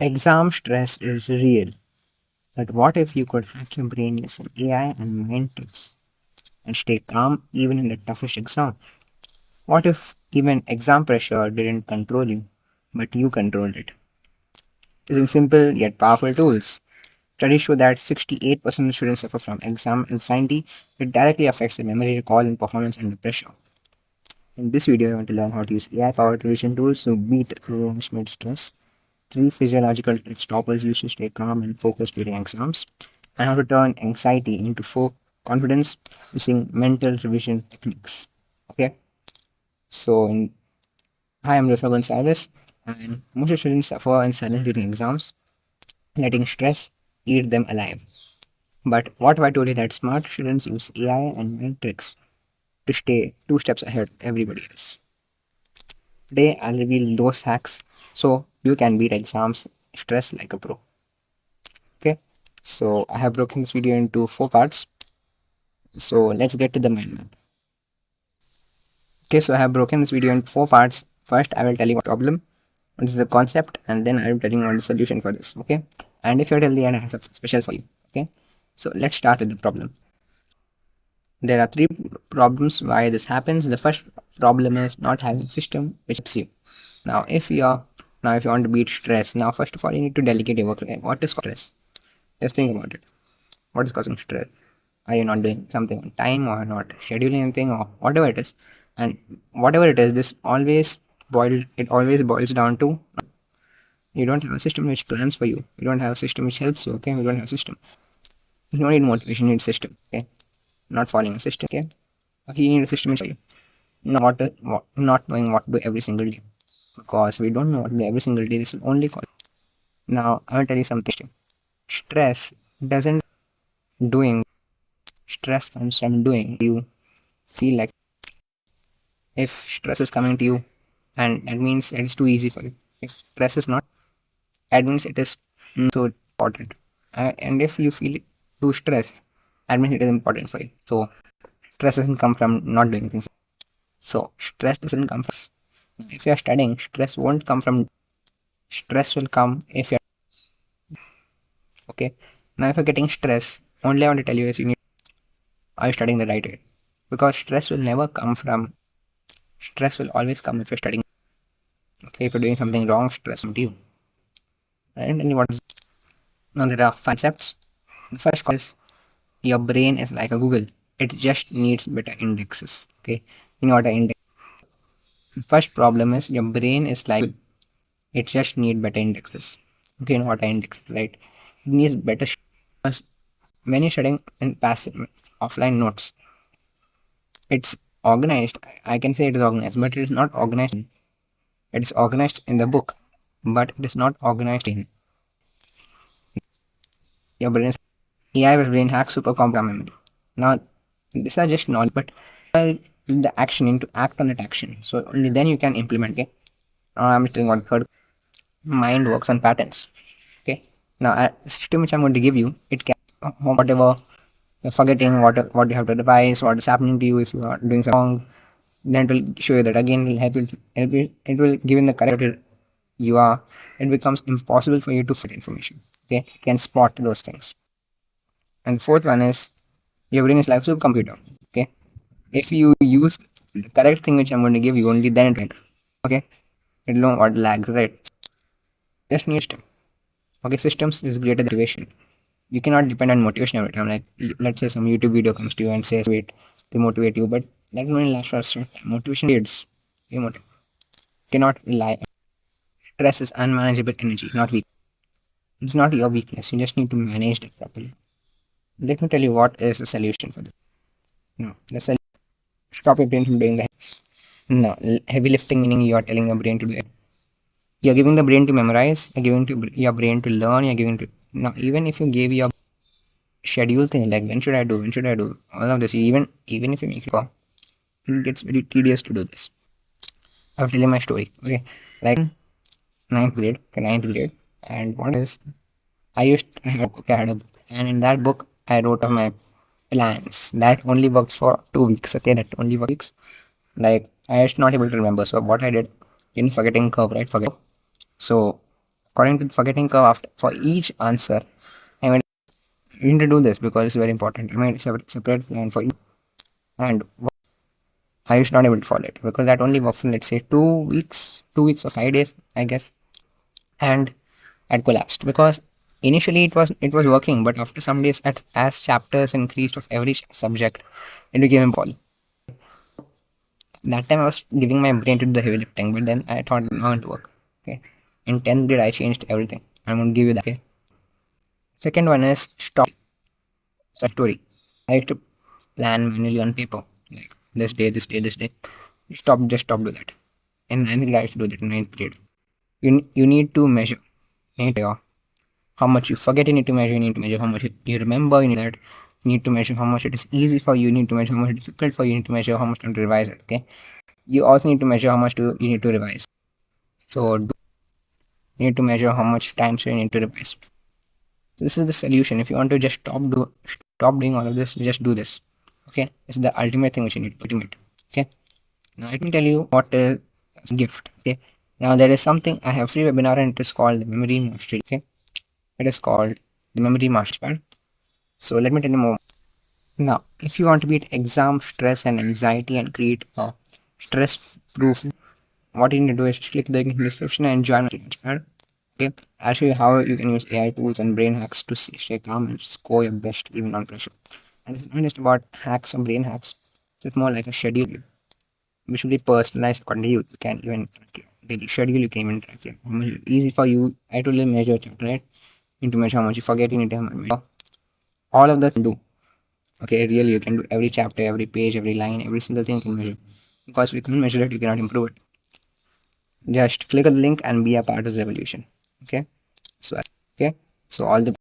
Exam stress is real, but what if you could hack your brain using AI and mind tricks and stay calm even in the toughest exam? What if even exam pressure didn't control you, but you controlled it? Using simple yet powerful tools. Studies show that 68% of students suffer from exam anxiety. It directly affects their memory, recall, and performance under pressure. In this video, I want to learn how to use AI-powered revision tools to beat management stress, three physiological stoppers used to stay calm and focused during exams, and how to turn anxiety into confidence using mental revision techniques. Okay, so hi, I'm Joshua Gonzalez, and most students suffer in silence during exams, letting stress eat them alive. But what if I told you that smart students use AI and mind tricks to stay two steps ahead of everybody else? Today, I'll reveal those hacks so you can beat exams stress like a pro. Okay, so I have broken this video into four parts. So let's get to the mind map. Okay, so I have broken this video into four parts. First, I will tell you what problem, what is the concept, and then I will tell you what is the solution for this. Okay, and if you're till the end, I have something special for you. Okay, so let's start with the problem. There are three problems why this happens. The first problem is not having a system which helps you. Now, if you want to beat stress, now first of all you need to delegate your work. Okay, what is stress? Just think about it. What is causing stress? Are you not doing something on time or not scheduling anything or whatever it is? And whatever it is, it always boils down to you don't have a system which plans for you. You don't have a system which helps you. Okay, you don't have a system. You don't need motivation. You need system. Okay, not following a system. Okay, you need a system which you not knowing what to do every single day because we don't know what to do every single day. This will only cause. Now I will tell you something. Stress doesn't doing stress comes from doing you feel like if stress is coming to you and that means it is too easy for you. If stress is not, that means it is not so important. And if you feel too stressed, that means it is important for you. So stress doesn't come from not doing things. So stress doesn't come from. If you are studying, stress won't come from. Stress will come if you're okay. Now if you're getting stress, only I want to tell you is you need are you studying the right way? Because stress will never come from. Stress will always come if you're studying. Okay, if you're doing something wrong, stress will you. Right? And what is now there are concepts. The first is your brain is like a Google. It just needs better indexes. Okay, you know what an index. The first problem is your brain is like it just needs better indexes. Okay, you know what an index, right? It needs better because when you're studying in passive offline notes, it's organized. I can say it is organized, but it is not organized. It is organized in the book, but it is not organized in your brain. AI will brain hack super compound memory. Now, these are just knowledge, but the action into act on that action. So only then you can implement. Okay. Now I'm telling what third mind works on patterns. Okay. Now a system which I'm going to give you, it can whatever you're forgetting, what you have to revise, what is happening to you if you are doing something wrong. Then it will show you that again. Will help you. It will give you the correct you are. It becomes impossible for you to fit information. Okay. You can spot those things. And the fourth one is your brain is like a supercomputer. Okay. If you use the correct thing which I'm going to give you, only then it will. Okay. It will know what lags, right? Just need system. Okay. Systems is greater than motivation. You cannot depend on motivation every time. Like let's say some YouTube video comes to you and says wait, they motivate you, but that will only last for a short time. Motivation fades. You cannot rely. Stress is unmanageable energy, not weak. It's not your weakness. You just need to manage it properly. Let me tell you what is the solution for this. No, the solution. Stop your brain from doing that. No, heavy lifting meaning you are telling your brain to do it. You're giving the brain to memorize. You're giving to your brain to learn. You're giving to now. Even if you give your schedule thing like when should I do, all of this. Even if you make it gets very tedious to do this. I'll tell you my story. Okay, like ninth grade, and what is I had a book, and in that book I wrote of my plans. That only worked for 2 weeks. Okay, that only worked weeks. Like I was not able to remember. So what I did in forgetting curve, right? Forget. So according to the forgetting curve, after for each answer, I mean, you need to do this because it's very important. I mean, separate plan for each, and I was not able to follow it because that only worked for, let's say, 2 weeks or 5 days, I guess, and had collapsed because initially it was working, but after some days, as chapters increased of every subject, it became impossible. That time I was giving my brain to do the heavy lifting, but then I thought not to work. Okay, in 10th grade I changed everything. I'm gonna give you that. Okay. Second one is stop story. I used to plan manually on paper, like this day, this day, this day. Just stop do that. In ninth grade I used to do that in ninth grade. You need to measure. You need to how much you forget, you need to measure, you need to measure how much you remember, you need to measure how much it is easy for you, you need to measure how much it's difficult for you, you need to measure how much time to revise it. Okay, you also need to measure how much you need to revise. So you need to measure how much time so you need to revise. So this is the solution. If you want to just stop doing all of this, just do this. Okay, it's the ultimate thing which you need. Ultimate. Okay, now let me tell you what is gift. Okay, now there is something, I have free webinar and it is called Memory Mastery. Okay, it is called the Memory Mastery. So let me tell you more. Now, if you want to beat exam stress and anxiety and create a stress proof, what you need to do is click the link in the description and join my Launchpad. Okay, I'll show you how you can use AI tools and brain hacks to stay calm and score your best even on pressure. And it's not just about hacks or brain hacks, it's more like a schedule which will be personalized according to you. You can even track your daily schedule, you can even track your how much easy for you. I told you measure chapter, right? You need to measure how much you forget, you need to measure all of that do. Okay, really, you can do every chapter, every page, every line, every single thing you can measure. Because if you can't measure it, you cannot improve it. Just click on the link and be a part of the revolution. Okay, so all the